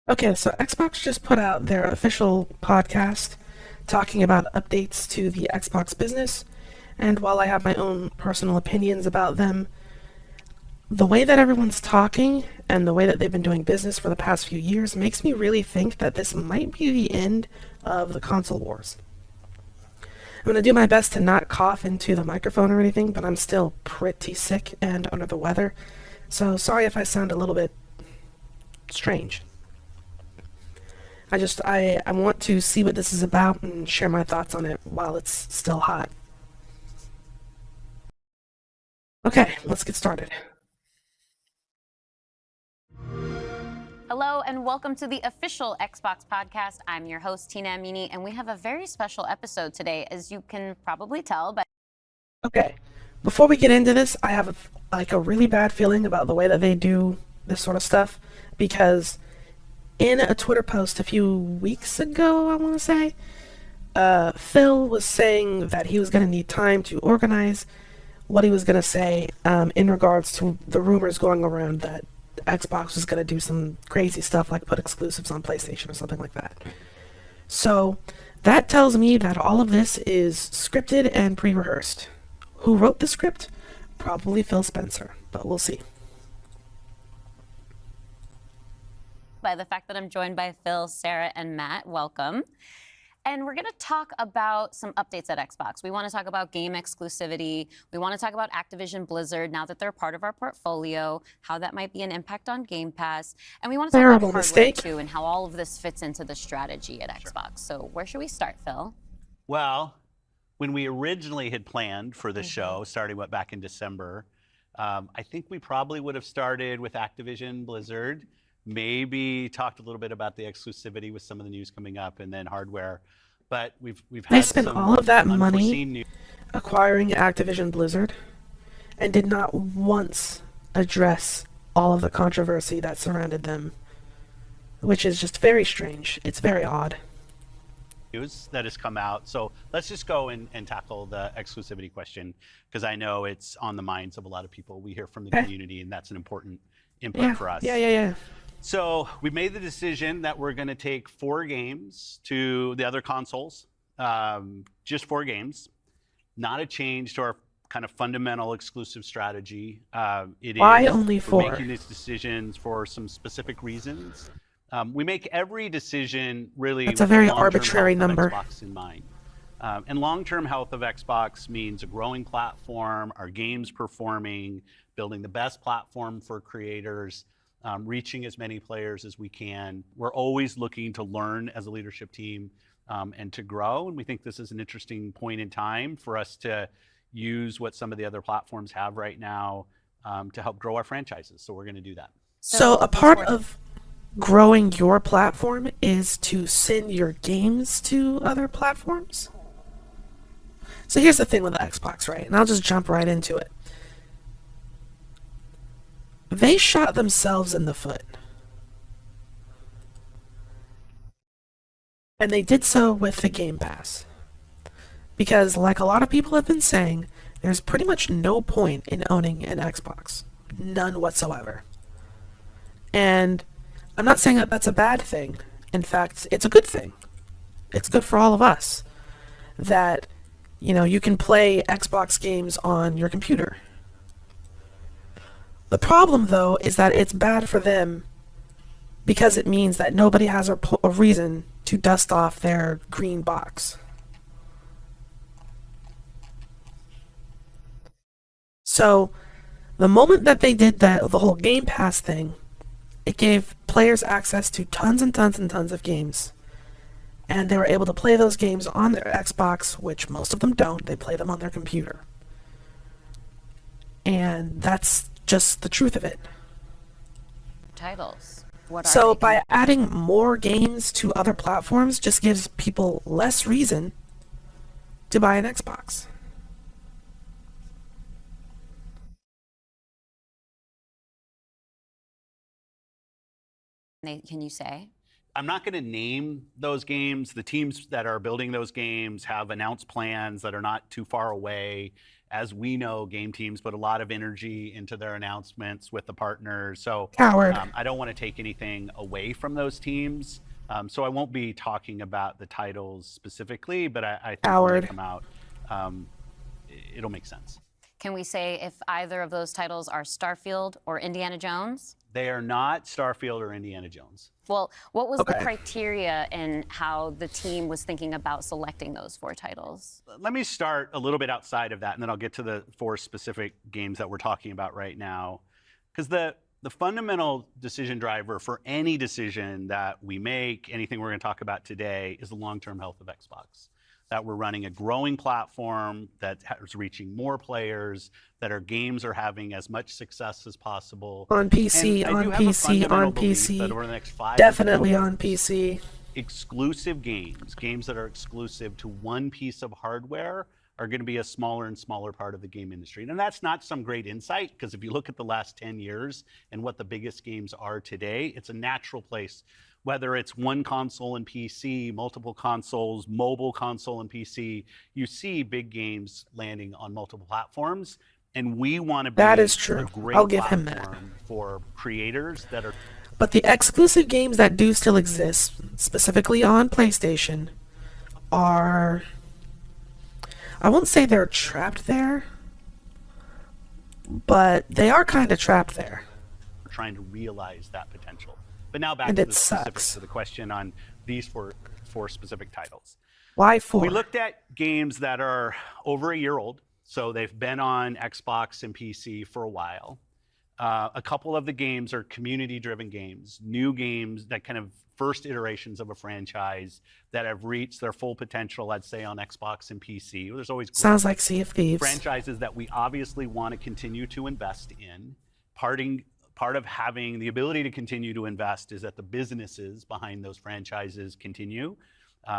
Okay, so Xbox just put out their official podcast talking about updates to the Xbox business. And while I have my own personal opinions about them, the way that everyone's talking and the way that they've been doing business for the past few years makes me really think that this might be the end of the console wars. I'm going to do my best to not cough into the microphone or anything, but I'm still pretty sick and under the weather. So sorry if I sound a little bit strange. I want to see what this is about and share my thoughts on it while it's still hot. Okay, let's get started. Hello and welcome to the official Xbox podcast. I'm your host, Tina Amini, and we have a very special episode today, as you can probably tell. Okay, before we get into this, I have a really bad feeling about the way that they do this sort of stuff because in a Twitter post a few weeks ago, I want to say, Phil was saying that he was going to need time to organize what he was going to say in regards to the rumors going around that Xbox was going to do some crazy stuff like put exclusives on PlayStation or something like that. So that tells me that all of this is scripted and pre-rehearsed. Who wrote the script? Probably Phil Spencer, but we'll see. By the fact that I'm joined by Phil, Sarah, and Matt. Welcome. And we're going to talk about some updates at Xbox. We want to talk about game exclusivity. We want to talk about Activision Blizzard now that they're part of our portfolio, how that might be an impact on Game Pass. And we want to talk about hardware too and how all of this fits into the strategy at Xbox. So where should we start, Phil? Well, when we originally had planned for the show, starting back in December, I think we probably would have started with Activision Blizzard, maybe talked a little bit about the exclusivity with some of the news coming up, and then hardware. But we've had they spent all of that money acquiring Activision Blizzard and did not once address all of the controversy that surrounded them, which is just very strange. It's very odd. News that has come out. So let's just go and tackle the exclusivity question, because I know it's on the minds of a lot of people. We hear from the community, and that's an important input for us. Yeah. So we made the decision that we're going to take 4 games to the other consoles, just 4 games, not a change to our kind of fundamental exclusive strategy. Why only 4? We're making these decisions for some specific reasons. We make every decision really. That's a very arbitrary number. Xbox in mind. And long-term health of Xbox means a growing platform, our games performing, building the best platform for creators, reaching as many players as we can. We're always looking to learn as a leadership team and to grow. And we think this is an interesting point in time for us to use what some of the other platforms have right now to help grow our franchises. So we're going to do that. So a part of growing your platform is to send your games to other platforms? So here's the thing with the Xbox, right? And I'll just jump right into it. They shot themselves in the foot. And they did so with the Game Pass. Because, like a lot of people have been saying, there's pretty much no point in owning an Xbox. None whatsoever. And I'm not saying that that's a bad thing. In fact, it's a good thing. It's good for all of us that, you can play Xbox games on your computer. The problem, though, is that it's bad for them because it means that nobody has a reason to dust off their green box. So, the moment that they did the whole Game Pass thing, it gave players access to tons and tons and tons of games. And they were able to play those games on their Xbox, which most of them don't. They play them on their computer. And that's just the truth of it. Titles. So by adding more games to other platforms just gives people less reason to buy an Xbox. Can you say? I'm not going to name those games. The teams that are building those games have announced plans that are not too far away, as we know, game teams put a lot of energy into their announcements with the partners. So Coward. I don't want to take anything away from those teams. So I won't be talking about the titles specifically, but I think when Coward. they come out, it'll make sense. Can we say if either of those titles are Starfield or Indiana Jones? They are not Starfield or Indiana Jones. Well, what was the Okay. criteria and how the team was thinking about selecting those 4 titles? Let me start a little bit outside of that, and then I'll get to the 4 specific games that we're talking about right now. Because the fundamental decision driver for any decision that we make, anything we're going to talk about today, is the long-term health of Xbox. That we're running a growing platform that is reaching more players, that our games are having as much success as possible. On PC, And I on do have a PC, fundamental on belief PC. that over the next 5 Definitely to 10 on years, PC. exclusive games that are exclusive to one piece of hardware are going to be a smaller and smaller part of the game industry. And that's not some great insight, because if you look at the last 10 years and what the biggest games are today, it's a natural place. Whether it's one console and PC, multiple consoles, mobile console and PC, you see big games landing on multiple platforms. And we want to be That is true. a great I'll give him that. platform for creators that are But the exclusive games that do still exist, specifically on PlayStation, are... I won't say they're trapped there, but they are kind of trapped there. trying to realize that potential. But now back And to it the specifics sucks. of the question on these four specific titles. Why 4? We looked at games that are over a year old, so they've been on Xbox and PC for a while. A couple of the games are community-driven games, new games that kind of first iterations of a franchise that have reached their full potential, I'd say, on Xbox and PC. There's always Sounds like Sea of Thieves. franchises that we obviously want to continue to invest in. Part of having the ability to continue to invest is that the businesses behind those franchises continue.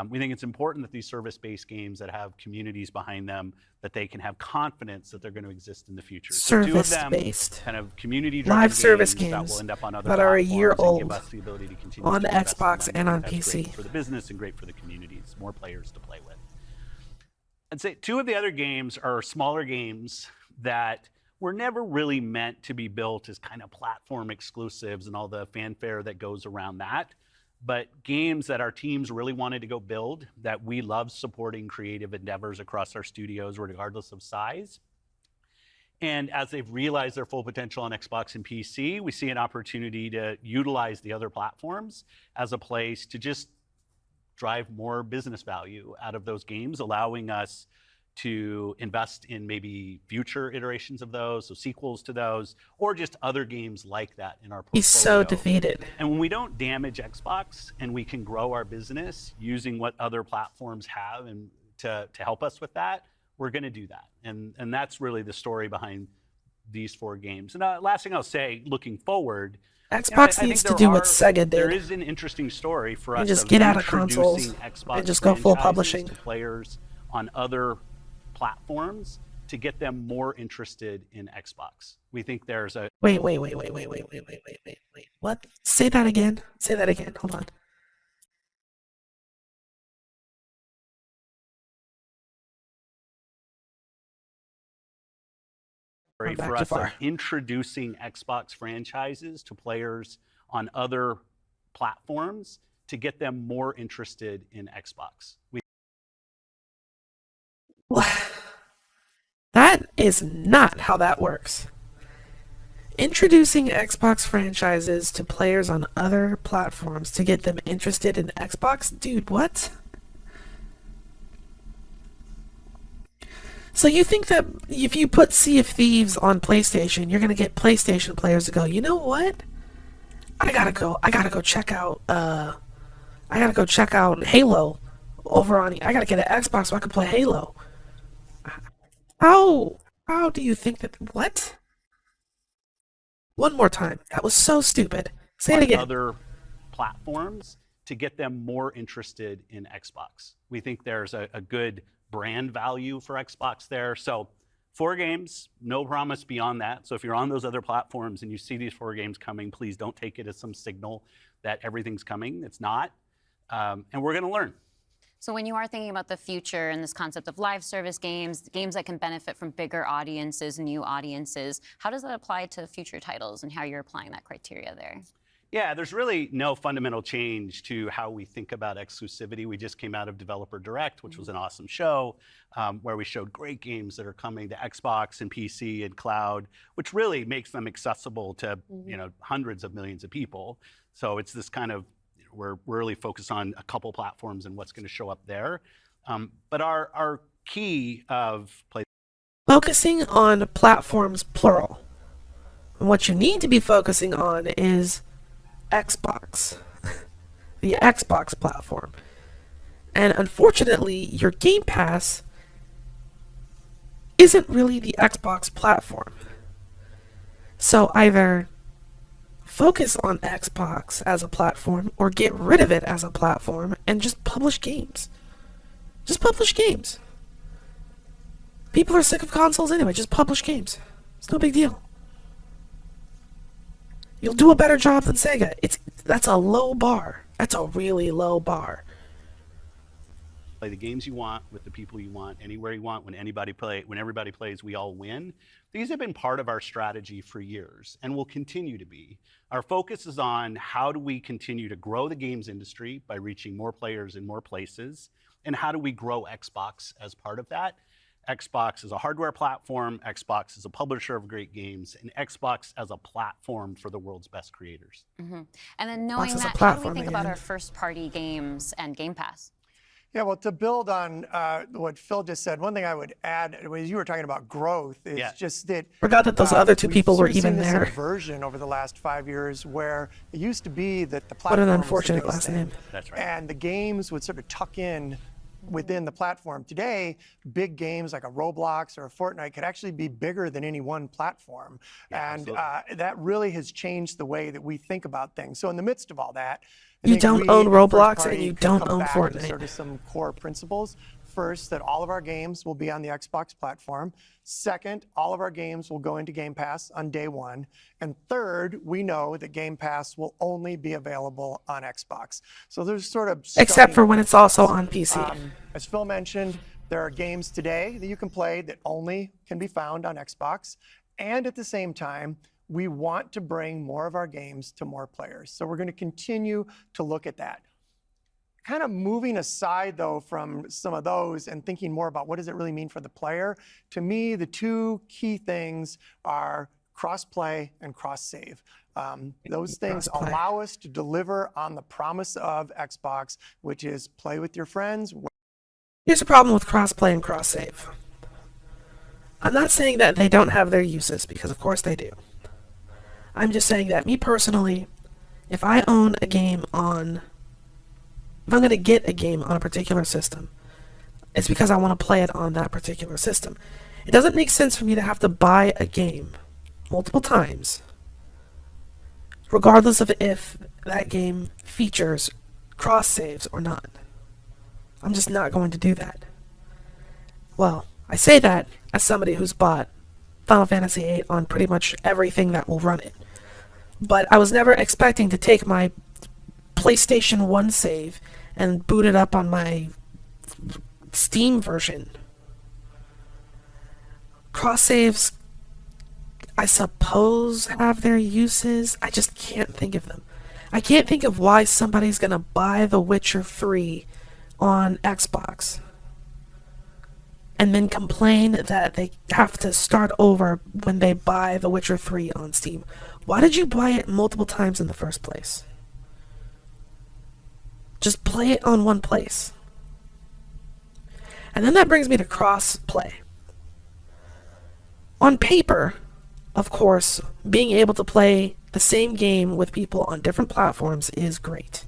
We think it's important that these service-based games that have communities behind them, that they can have confidence that they're going to exist in the future. So 2 of them, Service-based. kind of community-driven Live service that games will end up on other that are a year platforms and give old us the ability to continue on to invest in Xbox them. and I on think that's great PC. for the business and great for the communities, more players to play with. I'd say 2 of the other games are smaller games that were never really meant to be built as kind of platform exclusives and all the fanfare that goes around that, but games that our teams really wanted to go build, that we love supporting creative endeavors across our studios regardless of size. And as they've realized their full potential on Xbox and PC, we see an opportunity to utilize the other platforms as a place to just drive more business value out of those games, allowing us to invest in maybe future iterations of those, so sequels to those, or just other games like that in our portfolio. He's so defeated. And when we don't damage Xbox and we can grow our business using what other platforms have and to help us with that, we're going to do that. And that's really the story behind these 4 games. And last thing I'll say, looking forward, Xbox I needs think to do what Sega there did is an interesting story for us and just of get out of consoles introducing Xbox and just go full franchises publishing. to players on other platforms to get them more interested in Xbox. We think there's a Wait. What? Say that again. Hold on. story I'm back for too us far. of introducing Xbox franchises to players on other platforms to get them more interested in Xbox. That is not how that works. Introducing Xbox franchises to players on other platforms to get them interested in Xbox? Dude, what? So you think that if you put Sea of Thieves on PlayStation, you're gonna get PlayStation players to go, you know what? I gotta go check out Halo over on I gotta get an Xbox so I can play Halo. How do you think that what? One more time. That was so stupid. Say it on again. other platforms to get them more interested in Xbox. We think there's a good brand value for Xbox there. So 4 games, no promise beyond that. So if you're on those other platforms and you see these 4 games coming, please don't take it as some signal that everything's coming. It's not. And we're going to learn. So when you are thinking about the future and this concept of live service games, games that can benefit from bigger audiences, new audiences, how does that apply to future titles and how you're applying that criteria there? Yeah, there's really no fundamental change to how we think about exclusivity. We just came out of Developer Direct, which was an awesome show where we showed great games that are coming to Xbox and PC and cloud, which really makes them accessible to hundreds of millions of people. So it's this kind of, we're really focused on a couple platforms and what's going to show up there. But our key of play. Focusing on platforms plural. And what you need to be focusing on is Xbox, the Xbox platform. And unfortunately, your Game Pass isn't really the Xbox platform. So either focus on Xbox as a platform or get rid of it as a platform and just publish games. Just publish games. People are sick of consoles anyway, just publish games. It's no big deal. You'll do a better job than Sega. That's a low bar. That's a really low bar. Play the games you want with the people you want, anywhere you want, when everybody plays, we all win. These have been part of our strategy for years and will continue to be. Our focus is on how do we continue to grow the games industry by reaching more players in more places, and how do we grow Xbox as part of that. Xbox is a hardware platform, Xbox is a publisher of great games, and Xbox as a platform for the world's best creators. And then knowing that, how do we think about our first-party games and Game Pass? Yeah, well, to build on what Phil just said, one thing I would add, as you were talking about growth, is just that. Forgot that those other two people were even there. This inversion over the last 5 years, where it used to be that the platform. What an unfortunate last name. That's right. And the games would sort of tuck in within the platform. Today, big games like a Roblox or a Fortnite could actually be bigger than any one platform. Yeah, and that really has changed the way that we think about things. So in the midst of all that, you don't own Roblox and you don't own Fortnite. Sort of some core principles. First, that all of our games will be on the Xbox platform. Second, all of our games will go into Game Pass on day one. And third, we know that Game Pass will only be available on Xbox. So there's sort of except for when it's also on PC. As Phil mentioned, there are games today that you can play that only can be found on Xbox. And at the same time, we want to bring more of our games to more players. So we're going to continue to look at that. Kind of moving aside, though, from some of those and thinking more about what does it really mean for the player, to me, the two key things are cross-play and cross-save. Those things allow us to deliver on the promise of Xbox, which is play with your friends. Here's a problem with cross-play and cross-save. I'm not saying that they don't have their uses, because of course they do. I'm just saying that me personally, if I own a game on... If I'm going to get a game on a particular system, it's because I want to play it on that particular system. It doesn't make sense for me to have to buy a game multiple times, regardless of if that game features cross-saves or not. I'm just not going to do that. Well, I say that as somebody who's bought Final Fantasy VIII on pretty much everything that will run it. But I was never expecting to take my PlayStation 1 save and boot it up on my Steam version. Cross-saves, I suppose, have their uses. I just can't think of them. I can't think of why somebody's gonna buy The Witcher 3 on Xbox and then complain that they have to start over when they buy The Witcher 3 on Steam. Why did you buy it multiple times in the first place? Just play it on one place. And then that brings me to cross-play. On paper, of course, being able to play the same game with people on different platforms is great.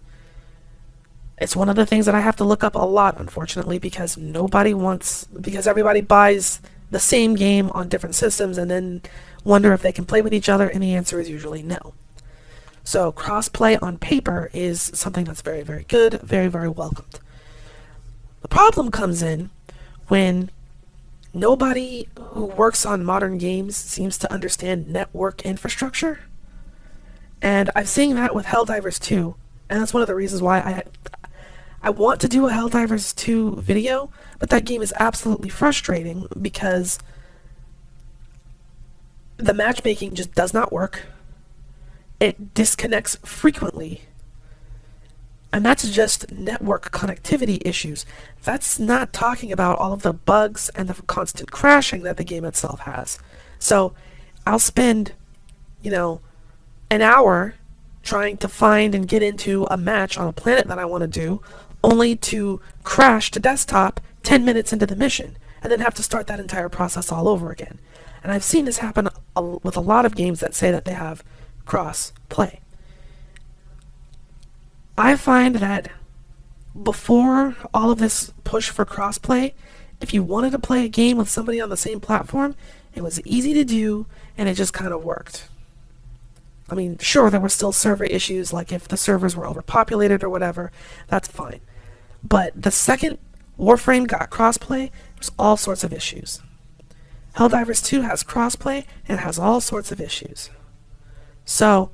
It's one of the things that I have to look up a lot, unfortunately, because everybody buys the same game on different systems and then wonder if they can play with each other, and the answer is usually no. So cross-play on paper is something that's very, very good, very, very welcomed. The problem comes in when nobody who works on modern games seems to understand network infrastructure. And I've seen that with Helldivers 2, and that's one of the reasons why I want to do a Helldivers 2 video, but that game is absolutely frustrating because the matchmaking just does not work. It disconnects frequently. And that's just network connectivity issues. That's not talking about all of the bugs and the constant crashing that the game itself has. So I'll spend, an hour trying to find and get into a match on a planet that I want to do, only to crash to desktop 10 minutes into the mission, and then have to start that entire process all over again. And I've seen this happen with a lot of games that say that they have cross play. I find that before all of this push for crossplay, if you wanted to play a game with somebody on the same platform, it was easy to do and it just kind of worked. I mean, sure, there were still server issues, like if the servers were overpopulated or whatever, that's fine. But the second Warframe got crossplay, there's all sorts of issues. Helldivers 2 has crossplay and has all sorts of issues. So,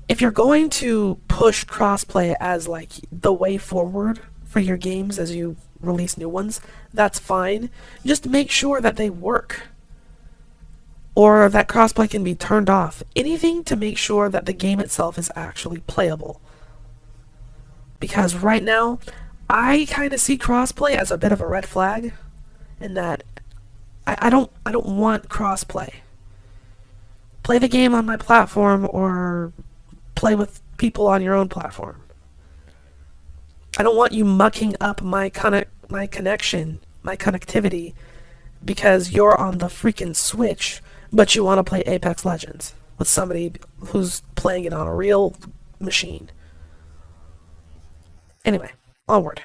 if you're going to push crossplay as like the way forward for your games as you release new ones, that's fine. Just make sure that they work. Or that crossplay can be turned off. Anything to make sure that the game itself is actually playable. Because right now, I kind of see crossplay as a bit of a red flag, in that I don't want crossplay. Play the game on my platform or play with people on your own platform. I don't want you mucking up my connection, my connectivity, because you're on the freaking Switch, but you want to play Apex Legends with somebody who's playing it on a real machine. Anyway, onward.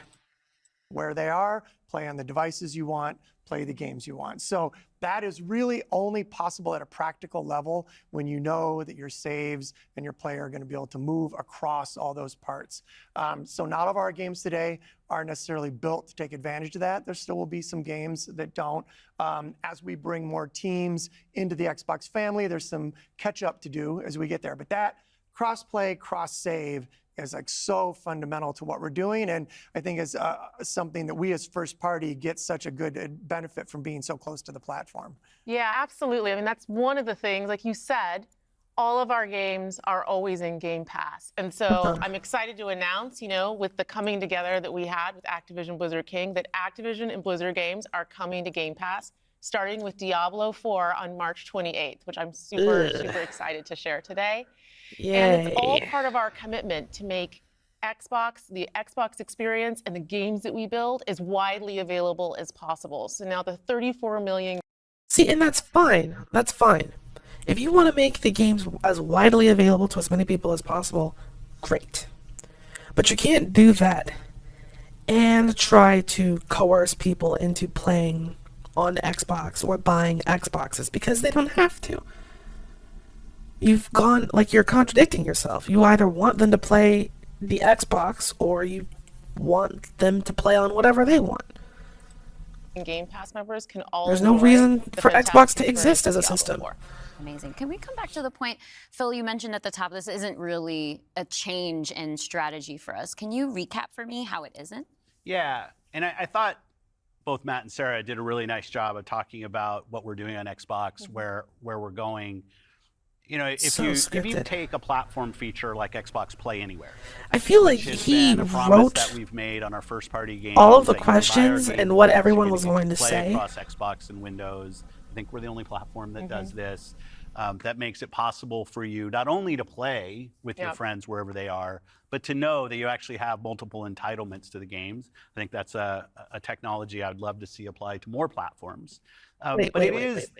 Where they are, play on the devices you want, play the games you want. So that is really only possible at a practical level when you know that your saves and your player are going to be able to move across all those parts. So not all of our games today are necessarily built to take advantage of that. There still will be some games that don't. As we bring more teams into the Xbox family, there's some catch up to do as we get there. But that cross-play, cross-save is like so fundamental to what we're doing, and I think is something that we as first party get such a good benefit from being so close to the platform. Yeah, absolutely. I mean, that's one of the things, like you said, all of our games are always in Game Pass. And so I'm excited to announce, with the coming together that we had with Activision Blizzard King, that Activision and Blizzard games are coming to Game Pass, starting with Diablo 4 on March 28th, which I'm super excited to share today. Yay. And it's all part of our commitment to make the Xbox experience and the games that we build as widely available as possible. So now the 34 million. See, and that's fine. That's fine. If you want to make the games as widely available to as many people as possible, great. But you can't do that and try to coerce people into playing on Xbox or buying Xboxes, because they don't have to. You've gone, you're contradicting yourself. You either want them to play the Xbox or you want them to play on whatever they want. Game Pass members can all. There's no reason for Xbox to exist as a system. Amazing. Can we come back to the point, Phil, you mentioned at the top, this isn't really a change in strategy for us. Can you recap for me how it isn't? Yeah, and I thought both Matt and Sarah did a really nice job of talking about what we're doing on Xbox, where we're going. If you take a platform feature like Xbox Play Anywhere, I feel like he wrote that we've made on our first party games, all of the questions and what everyone was going to say across Xbox and Windows. I think we're the only platform that does this. That makes it possible for you not only to play with your friends wherever they are, but to know that you actually have multiple entitlements to the games. I think that's a technology I'd love to see applied to more platforms.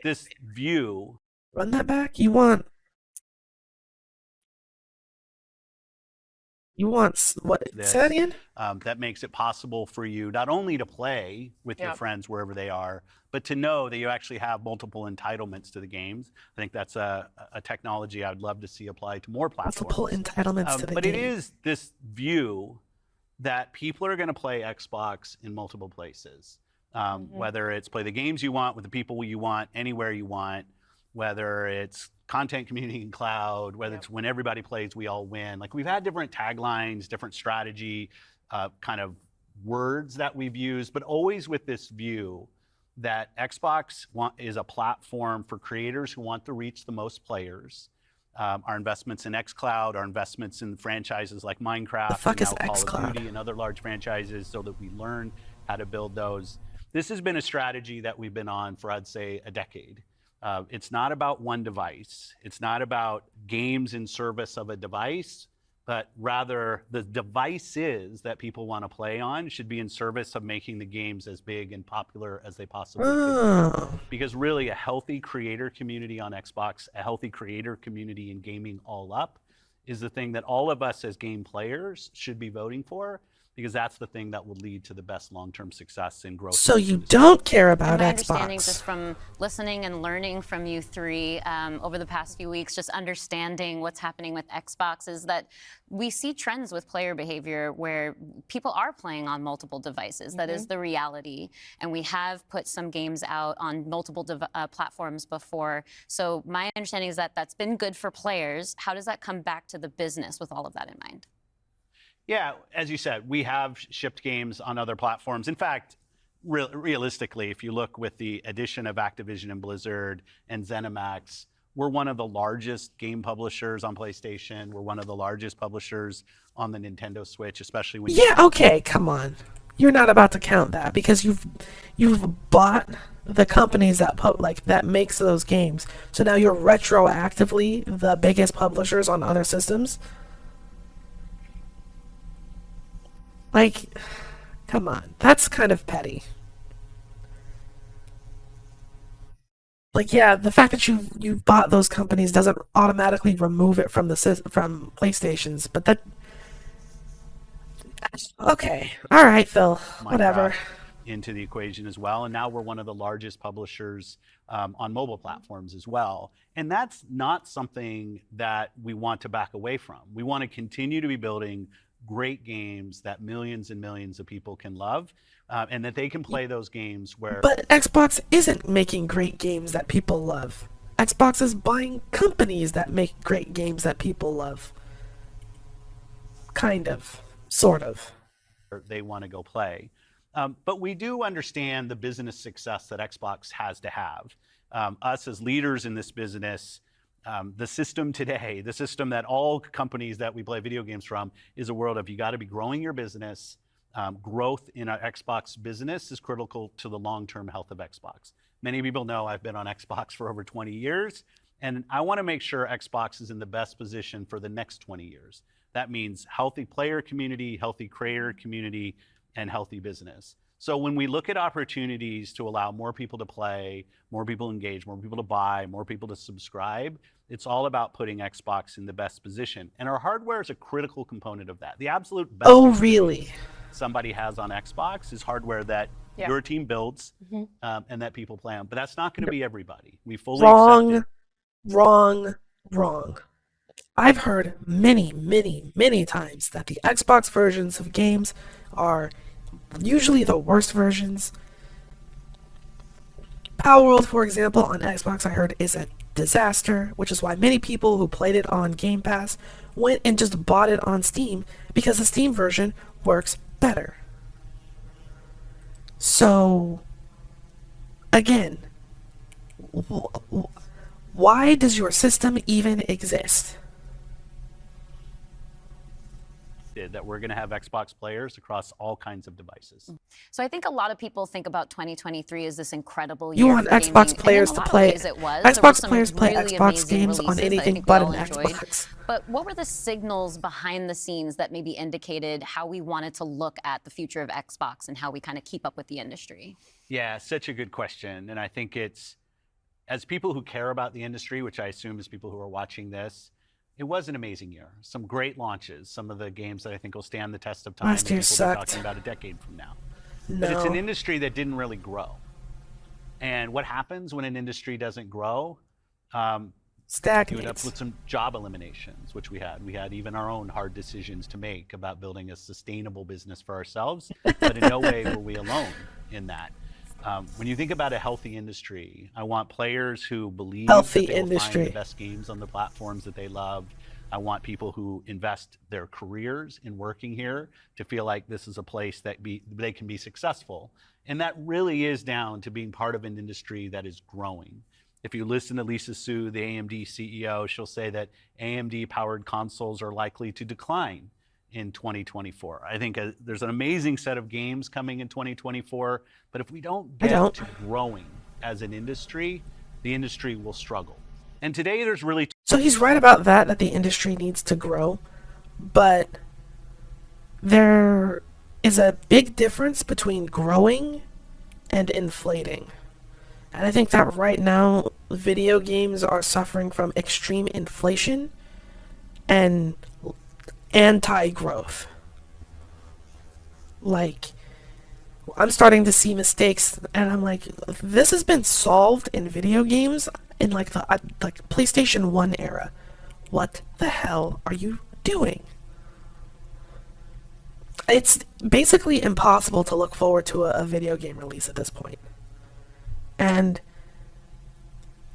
This view. Run that back. You want what? Say that again? That makes it possible for you not only to play with your friends wherever they are, but to know that you actually have multiple entitlements to the games. I think that's a technology I'd love to see applied to more platforms. Multiple entitlements to the game. But it is this view that people are going to play Xbox in multiple places. Whether it's play the games you want with the people you want, anywhere you want, whether it's content, community, and cloud, whether it's when everybody plays, we all win. We've had different taglines, different strategy kind of words that we've used, but always with this view that Xbox is a platform for creators who want to reach the most players. Our investments in xCloud, our investments in franchises like Minecraft, The fuck and is now Call xCloud? of Duty, and other large franchises, so that we learn how to build those. This has been a strategy that we've been on for, I'd say, a decade. It's not about one device. It's not about games in service of a device, but rather the devices that people want to play on should be in service of making the games as big and popular as they possibly could be. Oh. Because really, a healthy creator community on Xbox, a healthy creator community in gaming all up, is the thing that all of us as game players should be voting for, because that's the thing that will lead to the best long-term success and growth. So in this you industry. don't care about And my understanding, Xbox? just from listening and learning from you three over the past few weeks, just understanding what's happening with Xbox, is that we see trends with player behavior where people are playing on multiple devices. That is the reality. And we have put some games out on multiple platforms before. So my understanding is that that's been good for players. How does that come back to the business with all of that in mind? Yeah, as you said, we have shipped games on other platforms. In fact, realistically, if you look with the addition of Activision and Blizzard and ZeniMax, we're one of the largest game publishers on PlayStation. We're one of the largest publishers on the Nintendo Switch, especially when Yeah, okay, come on. You're not about to count that because you've bought the companies that makes those games. So now you're retroactively the biggest publishers on other systems. Like, come on, that's kind of petty. Like, yeah, the fact that you bought those companies doesn't automatically remove it from from PlayStation's, but that. Okay, all right, Phil, whatever. Minecraft into the equation as well. And now we're one of the largest publishers on mobile platforms as well. And that's not something that we want to back away from. We want to continue to be building great games that millions and millions of people can love, and that they can play those games where. But Xbox isn't making great games that people love. Xbox is buying companies that make great games that people love. Kind of. Sort of. They want to go play. But we do understand the business success that Xbox has to have. Us as leaders in this business, the system today, the system that all companies that we play video games from, is a world of you got to be growing your business. Growth in our Xbox business is critical to the long-term health of Xbox. Many people know I've been on Xbox for over 20 years, and I want to make sure Xbox is in the best position for the next 20 years. That means healthy player community, healthy creator community, and healthy business. So when we look at opportunities to allow more people to play, more people to engage, more people to buy, more people to subscribe, it's all about putting Xbox in the best position. And our hardware is a critical component of that. The absolute best Oh, really? somebody has on Xbox is hardware that your team builds and that people play on. But that's not going to be everybody. We fully accept it. Wrong. I've heard many times that the Xbox versions of games are usually the worst versions. Power World, for example, on Xbox, I heard is a disaster, which is why many people who played it on Game Pass went and just bought it on Steam, because the Steam version works better. So, again, why does your system even exist? That we're going to have Xbox players across all kinds of devices. So I think a lot of people think about 2023 as this incredible You year want for Xbox gaming, players and in a to lot of play. ways it was. There were Xbox some players play really Xbox amazing games on releases that I anything think we but all an enjoyed. Xbox. But what were the signals behind the scenes that maybe indicated how we wanted to look at the future of Xbox and how we kind of keep up with the industry? Yeah, such a good question. And I think it's, as people who care about the industry, which I assume is people who are watching this, it was an amazing year. Some great launches, some of the games that I think will stand the test of time Last and year people will be sucked. talking about a decade from now. No. But it's an industry that didn't really grow. And what happens when an industry doesn't grow? You end up Stagnates. with some job eliminations, which we had. We had even our own hard decisions to make about building a sustainable business for ourselves, but in no way were we alone in that. When you think about a healthy industry, I want players who believe Healthy that they will industry. find the best games on the platforms that they love. I want people who invest their careers in working here to feel like this is a place that they can be successful. And that really is down to being part of an industry that is growing. If you listen to Lisa Su, the AMD CEO, she'll say that AMD-powered consoles are likely to decline in 2024. I think there's an amazing set of games coming in 2024, but if we don't get to growing as an industry, the industry will struggle. And today there's really... So he's right about that the industry needs to grow, but there is a big difference between growing and inflating. And I think that right now, video games are suffering from extreme inflation and anti-growth. Like, I'm starting to see mistakes, and I'm like, this has been solved in video games in like the PlayStation 1 era. What the hell are you doing? It's basically impossible to look forward to a video game release at this point. And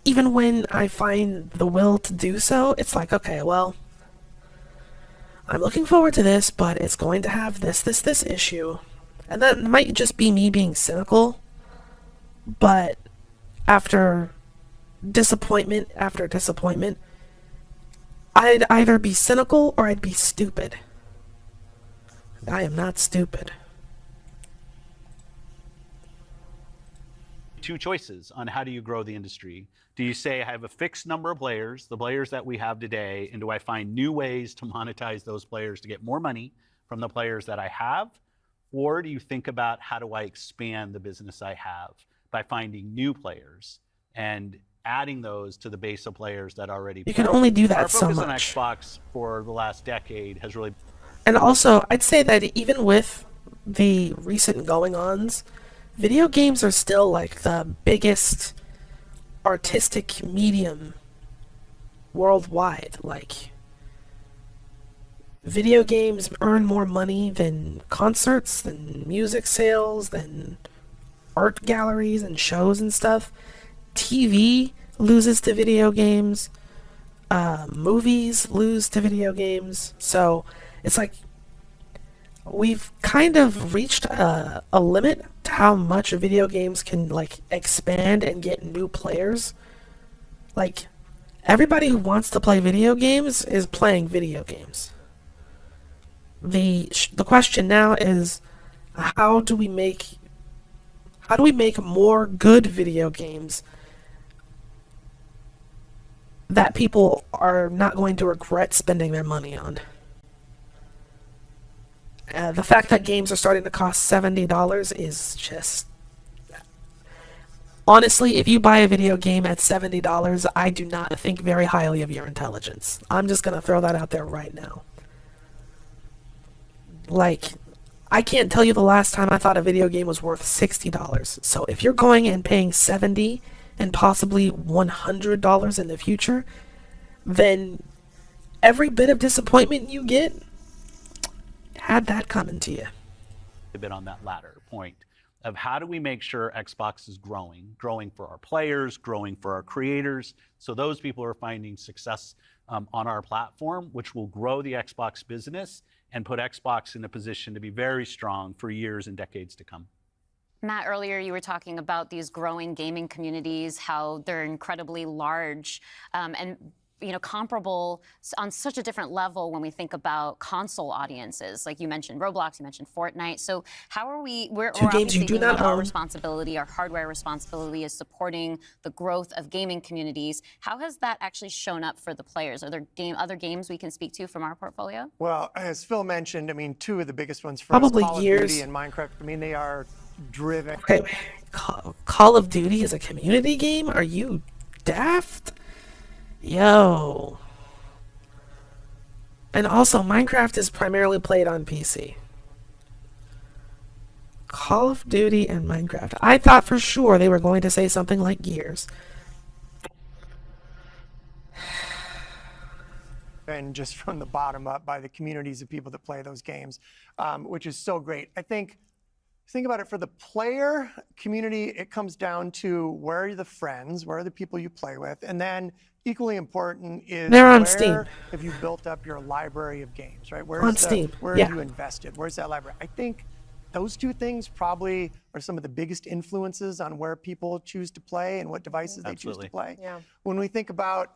even when I find the will to do so, it's like, okay, well, I'm looking forward to this, but it's going to have this issue. And that might just be me being cynical, but after disappointment after disappointment, I'd either be cynical or I'd be stupid. I am not stupid. Two choices on how do you grow the industry. Do you say I have a fixed number of players, the players that we have today, and do I find new ways to monetize those players to get more money from the players that I have? Or do you think about how do I expand the business I have by finding new players and adding those to the base of players that already play? You can only do that so much. Our focus on Xbox for the last decade has really... And also, I'd say that even with the recent going-ons, video games are still like the biggest artistic medium worldwide. Like, video games earn more money than concerts, than music sales, than art galleries and shows and stuff. TV loses to video games. Movies lose to video games. So it's like we've kind of reached a limit to how much video games can like expand and get new players. Like, everybody who wants to play video games is playing video games. The question now is, how do we make more good video games that people are not going to regret spending their money on? The fact that games are starting to cost $70 is just... Honestly, if you buy a video game at $70, I do not think very highly of your intelligence. I'm just gonna throw that out there right now. Like, I can't tell you the last time I thought a video game was worth $60. So if you're going and paying $70 and possibly $100 in the future, then every bit of disappointment you get, had that coming to you. A bit on that latter point of how do we make sure Xbox is growing for our players, growing for our creators, so those people are finding success on our platform, which will grow the Xbox business and put Xbox in a position to be very strong for years and decades to come. Matt, earlier you were talking about these growing gaming communities, how they're incredibly large and comparable on such a different level when we think about console audiences. Like you mentioned Roblox, you mentioned Fortnite. So how are we're games you do not our own. responsibility, our hardware responsibility is supporting the growth of gaming communities. How has that actually shown up for the players? Are there other games we can speak to from our portfolio? Well, as Phil mentioned, I mean, two of the biggest ones for Probably us, Call years. of Duty and Minecraft. I mean, they are driven. Okay, Call of Duty is a community game? Are you daft? Yo. And also, Minecraft is primarily played on PC. Call of Duty and Minecraft. I thought for sure they were going to say something like Gears. And just from the bottom up by the communities of people that play those games, which is so great. I think about it, for the player community, it comes down to where are the friends, where are the people you play with, and then equally important is They're on where Steam. have you built up your library of games, right? On Steam, Where yeah. have you invested? Where's that library? I think those two things probably are some of the biggest influences on where people choose to play and what devices they choose Absolutely. to play. Yeah. When we think about,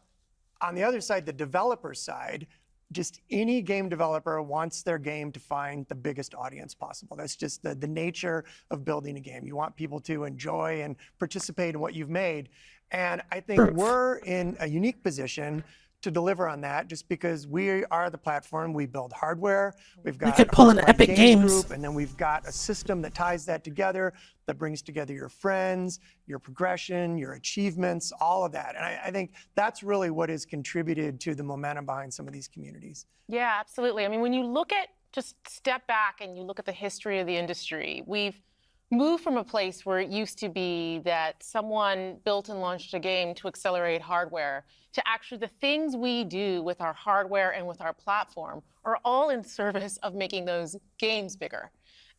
on the other side, the developer side, just any game developer wants their game to find the biggest audience possible. That's just the nature of building a game. You want people to enjoy and participate in what you've made. And I think Truth. we're in a unique position to deliver on that just because we are the platform. We build hardware. We've got could pull a in host Epic Games Games. group, and then we've got a system that ties that together, that brings together your friends, your progression, your achievements, all of that. And I think that's really what has contributed to the momentum behind some of these communities. Yeah, absolutely. I mean, when you look at, just step back and you look at the history of the industry, we've moved from a place where it used to be that someone built and launched a game to accelerate hardware to actually the things we do with our hardware and with our platform are all in service of making those games bigger.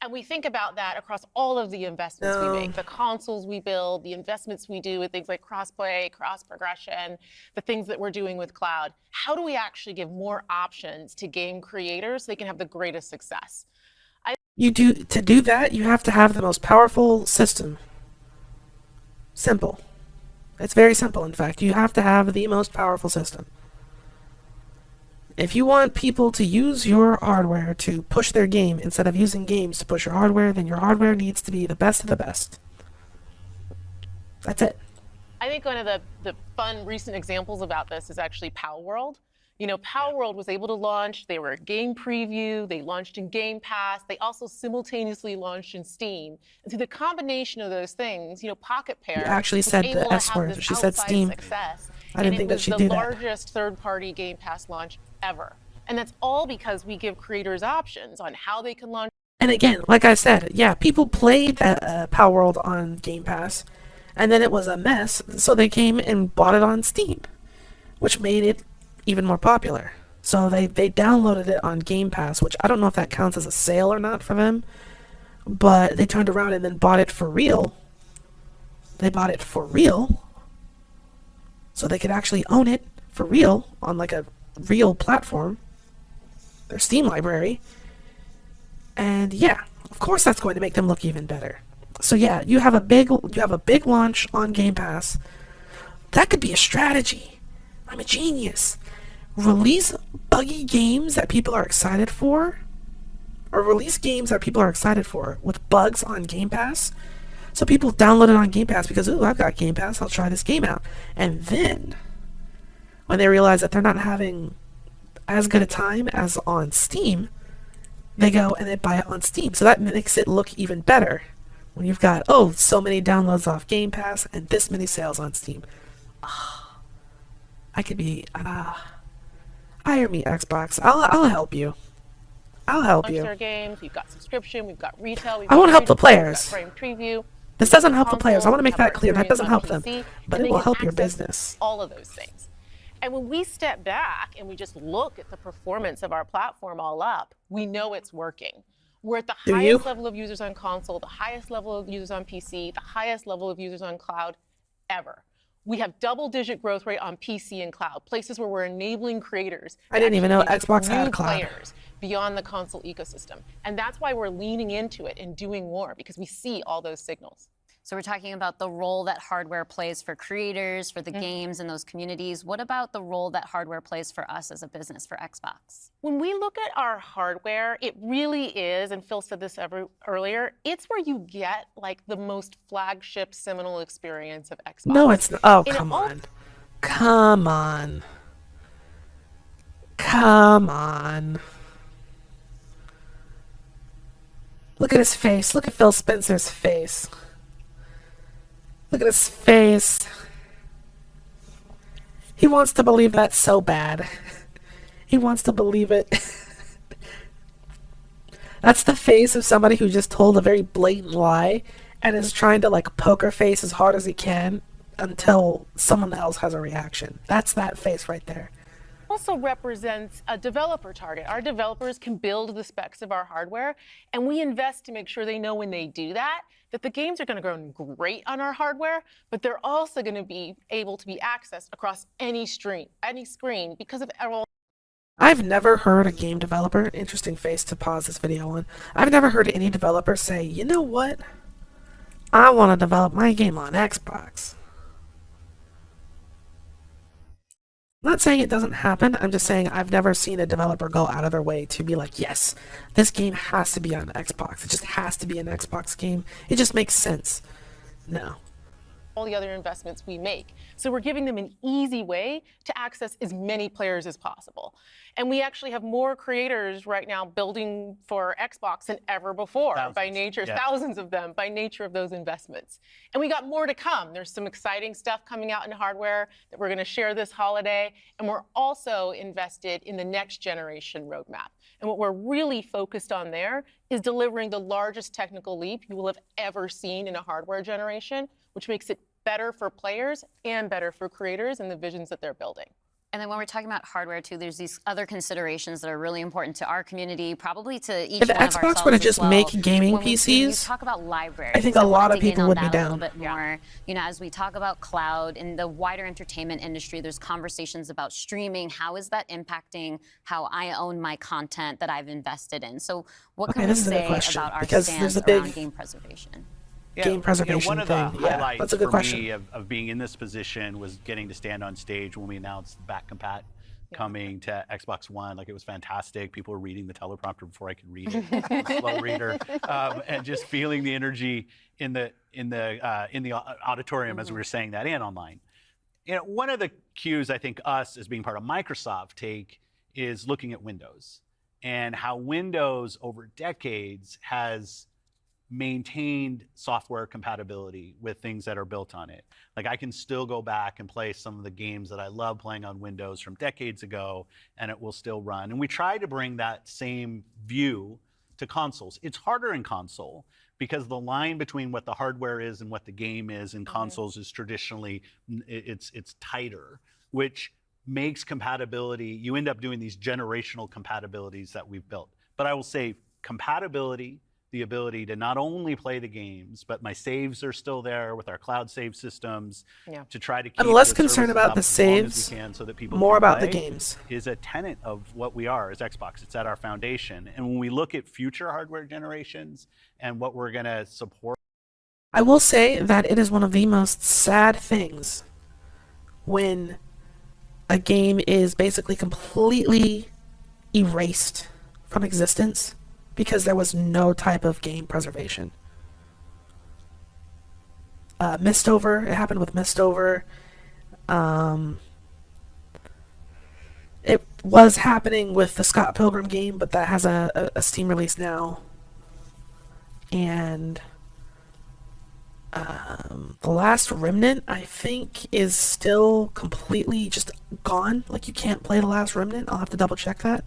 And we think about that across all of the investments we make, the consoles we build, the investments we do with things like crossplay, cross progression, the things that we're doing with cloud. How do we actually give more options to game creators so they can have the greatest success? To do that, you have to have the most powerful system. Simple. It's very simple, in fact. You have to have the most powerful system. If you want people to use your hardware to push their game instead of using games to push your hardware, then your hardware needs to be the best of the best. That's it. I think one of the fun recent examples about this is actually Power World. You know, Power World was able to launch, they were a game preview, they launched in Game Pass, they also simultaneously launched in Steam. And through the combination of those things, you know, Pocket Pair actually was said able the to S have word. this She said outsized Steam. success. I didn't think that she'd do And that. it was the largest third-party Game Pass launch ever. And that's all because we give creators options on how they can launch. And again, like I said, yeah, people played Power World on Game Pass, and then it was a mess, so they came and bought it on Steam, which made it even more popular. So they downloaded it on Game Pass, which I don't know if that counts as a sale or not for them, but they turned around and then bought it for real. They bought it for real, so they could actually own it for real on like a real platform, their Steam library. And yeah, of course that's going to make them look even better. So yeah, you have a big launch on Game Pass. That could be a strategy. I'm a genius. Release buggy games that people are excited for, or release games that people are excited for with bugs on Game Pass. So people download it on Game Pass because, ooh, I've got Game Pass, I'll try this game out. And then when they realize that they're not having as good a time as on Steam, they go and they buy it on Steam. So that makes it look even better when you've got, oh, so many downloads off Game Pass and this many sales on Steam. I could be, hire me, Xbox. I'll help you. I'll help Launch you. their games, we've got subscription, we've got retail, we've I won't got help the free-to-play, we've players. got frame preview. This doesn't help the players. I want to make We have that our clear. That experience doesn't on help them, PC, but and it they will can help your access business. all of those things. And when we step back and we just look at the performance of our platform all up, we know it's working. We're at the Do highest you? level of users on console, the highest level of users on PC, the highest level of users on cloud ever. We have double-digit growth rate on PC and cloud, places where we're enabling creators. I didn't even know to Xbox new had cloud. players beyond the console ecosystem. And that's why we're leaning into it and doing more, because we see all those signals. So we're talking about the role that hardware plays for creators, for the games and those communities. What about the role that hardware plays for us as a business, for Xbox? When we look at our hardware, it really is, and Phil said this earlier, it's where you get like the most flagship seminal experience of Xbox. No, it's not. Oh, And come all- on. Come on. Come on. Look at his face. Look at Phil Spencer's face. Look at his face. He wants to believe that so bad. He wants to believe it. That's the face of somebody who just told a very blatant lie and is trying to like poker face as hard as he can until someone else has a reaction. That's that face right there. also represents a developer target. Our developers can build the specs of our hardware, and we invest to make sure they know when they do that, that the games are going to run great on our hardware, but they're also going to be able to be accessed across any screen because of all. I've never heard a game developer, interesting face to pause this video on, I've never heard any developer say, you know what, I want to develop my game on Xbox. I'm not saying it doesn't happen, I'm just saying I've never seen a developer go out of their way to be like, yes, this game has to be on Xbox. It just has to be an Xbox game. It just makes sense. No. All the other investments we make. So we're giving them an easy way to access as many players as possible. And we actually have more creators right now building for Xbox than ever before by nature, thousands of them by nature of those investments. And we got more to come. There's some exciting stuff coming out in hardware that we're going to share this holiday. And we're also invested in the next generation roadmap. And what we're really focused on there is delivering the largest technical leap you will have ever seen in a hardware generation, which makes it better for players and better for creators and the visions that they're building. And then when we're talking about hardware too, there's these other considerations that are really important to our community, probably to each If one of ourselves Xbox were to as just well. make gaming When you PCs, talk about libraries, I think a wanna lot of dig in people on would be that down. A little bit more. You know, as we talk about cloud in the wider entertainment industry, there's conversations about streaming. How is that impacting how I own my content that I've invested in? So what can we this is a good say question, about our because stance there's a big around game preservation? game preservation one of the thing. Yeah, highlights that's a good for question. me of being in this position was getting to stand on stage when we announced the back compat coming to Xbox One. Like, it was fantastic. People were reading the teleprompter before I could read it. I'm a slow reader, and just feeling the energy in the auditorium as we were saying that and online. You know, one of the cues I think us as being part of Microsoft take is looking at Windows and how Windows over decades has maintained software compatibility with things that are built on it. Like, I can still go back and play some of the games that I love playing on Windows from decades ago, and it will still run. And we try to bring that same view to consoles. It's harder in console because the line between what the hardware is and what the game is in consoles is traditionally, it's tighter, which makes compatibility, you end up doing these generational compatibilities that we've built. But I will say compatibility, the ability to not only play the games, but my saves are still there with our cloud save systems to try to keep I'm less the concerned services about up the as long as saves, we can so that people more can about the play, games. is a tenet of what we are as Xbox. It's at our foundation. And when we look at future hardware generations and what we're going to support. I will say that it is one of the most sad things when a game is basically completely erased from existence because there was no type of game preservation. Mistover, it happened with Mistover. It was happening with the Scott Pilgrim game, but that has a Steam release now. And The Last Remnant, I think, is still completely just gone. Like, you can't play The Last Remnant. I'll have to double check that.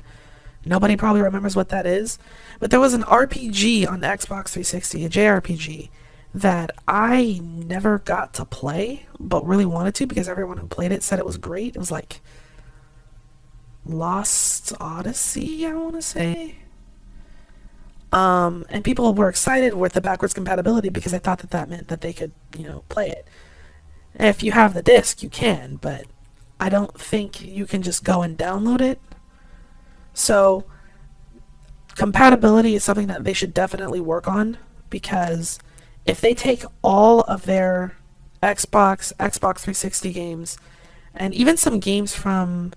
Nobody probably remembers what that is. But there was an RPG on the Xbox 360, a JRPG, that I never got to play, but really wanted to because everyone who played it said it was great. It was like Lost Odyssey, I want to say. And people were excited with the backwards compatibility because they thought that that meant that they could, play it. And if you have the disc, you can, but I don't think you can just go and download it. So, compatibility is something that they should definitely work on, because if they take all of their Xbox 360 games, and even some games from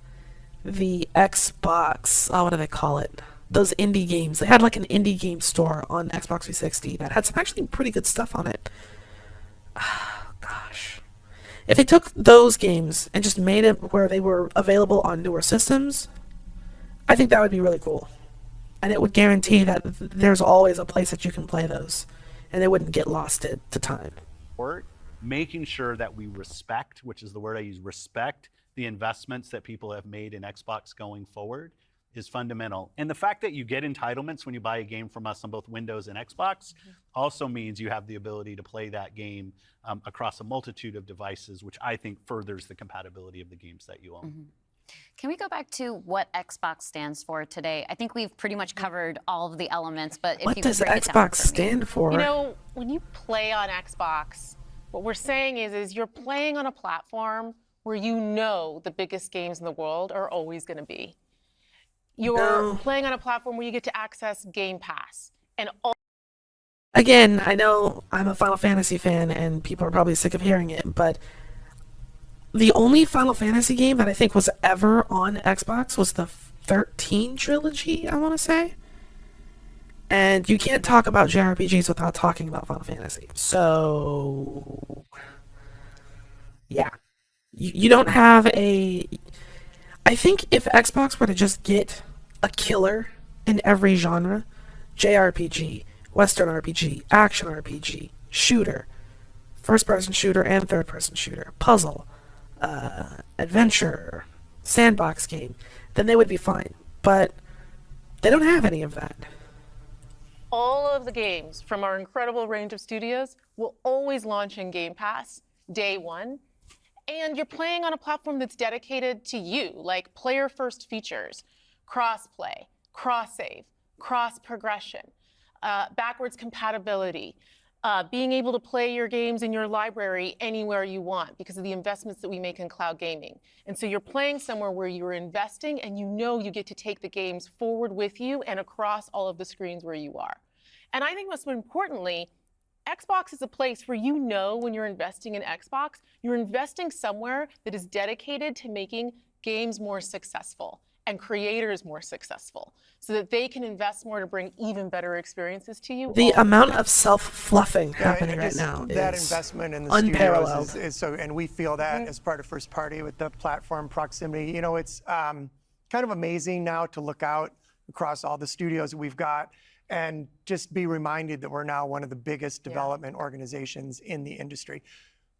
the Xbox, what do they call it? Those indie games. They had like an indie game store on Xbox 360 that had some actually pretty good stuff on it. Gosh. If they took those games and just made it where they were available on newer systems, I think that would be really cool. And it would guarantee that there's always a place that you can play those, and they wouldn't get lost to time. Making sure that we respect, which is the word I use, respect the investments that people have made in Xbox going forward is fundamental. And the fact that you get entitlements when you buy a game from us on both Windows and Xbox also means you have the ability to play that game across a multitude of devices, which I think furthers the compatibility of the games that you own. Can we go back to what Xbox stands for today? I think we've pretty much covered all of the elements, but if What you could does break it down Xbox for me. stand for? You know, when you play on Xbox, what we're saying is you're playing on a platform where you know the biggest games in the world are always going to be. You're No. playing on a platform where you get to access Game Pass and all. Again, I know I'm a Final Fantasy fan and people are probably sick of hearing it, but the only Final Fantasy game that I think was ever on Xbox was the 13 trilogy, I want to say. And you can't talk about JRPGs without talking about Final Fantasy. So, yeah. You don't have a. I think if Xbox were to just get a killer in every genre, JRPG, Western RPG, action RPG, shooter, first person shooter and third person shooter, puzzle, adventure, sandbox game, then they would be fine. But they don't have any of that. All of the games from our incredible range of studios will always launch in Game Pass day one. And you're playing on a platform that's dedicated to you, like player-first features, cross-play, cross-save, cross-progression, backwards compatibility, being able to play your games in your library anywhere you want because of the investments that we make in cloud gaming. And so you're playing somewhere where you're investing and you know you get to take the games forward with you and across all of the screens where you are. And I think most importantly, Xbox is a place where you know when you're investing in Xbox, you're investing somewhere that is dedicated to making games more successful and creators more successful so that they can invest more to bring even better experiences to you. The amount of self-fluffing happening right just now that is investment in the unparalleled. studios is so, and we feel that as part of first party with the platform proximity. You know, it's kind of amazing now to look out across all the studios that we've got and just be reminded that we're now one of the biggest development organizations in the industry.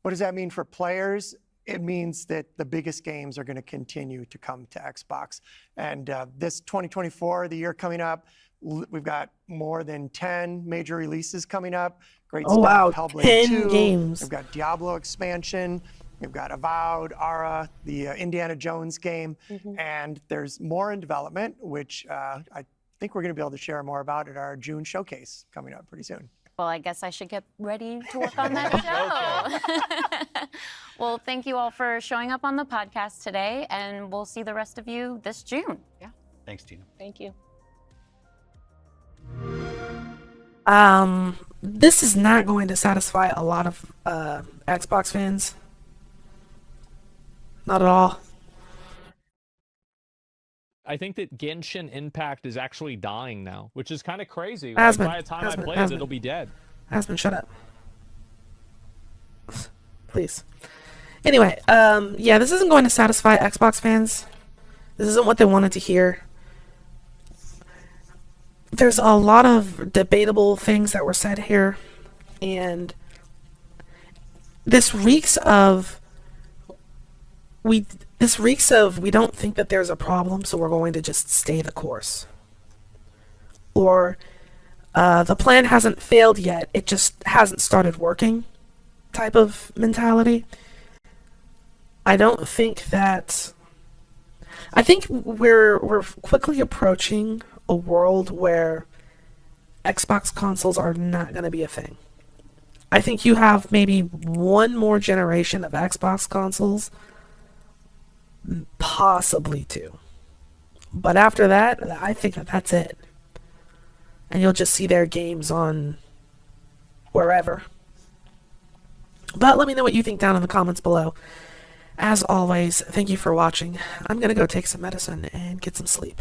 What does that mean for players? It means that the biggest games are going to continue to come to Xbox. And this 2024, the year coming up, we've got more than 10 major releases coming up. Great stuff. Wow, Hellblade 10 2. games. We've got Diablo expansion. We've got Avowed, Ara, the Indiana Jones game. And there's more in development, which I think we're going to be able to share more about at our June showcase coming up pretty soon. Well, I guess I should get ready to work on that show. Well, thank you all for showing up on the podcast today, and we'll see the rest of you this June. Yeah. Thanks, Tina. Thank you. This is not going to satisfy a lot of Xbox fans. Not at all. I think that Genshin Impact is actually dying now, which is kind of crazy. Aspen, By the time I Aspen, play it, Aspen. it'll be dead. Aspen, shut up. Please. Anyway, yeah, this isn't going to satisfy Xbox fans. This isn't what they wanted to hear. There's a lot of debatable things that were said here, and this reeks of we don't think that there's a problem, so we're going to just stay the course. Or the plan hasn't failed yet, it just hasn't started working type of mentality. I don't think that... I think we're quickly approaching a world where Xbox consoles are not going to be a thing. I think you have maybe one more generation of Xbox consoles, possibly two. But after that, I think that that's it. And you'll just see their games on wherever. But let me know what you think down in the comments below. As always, thank you for watching. I'm going to go take some medicine and get some sleep.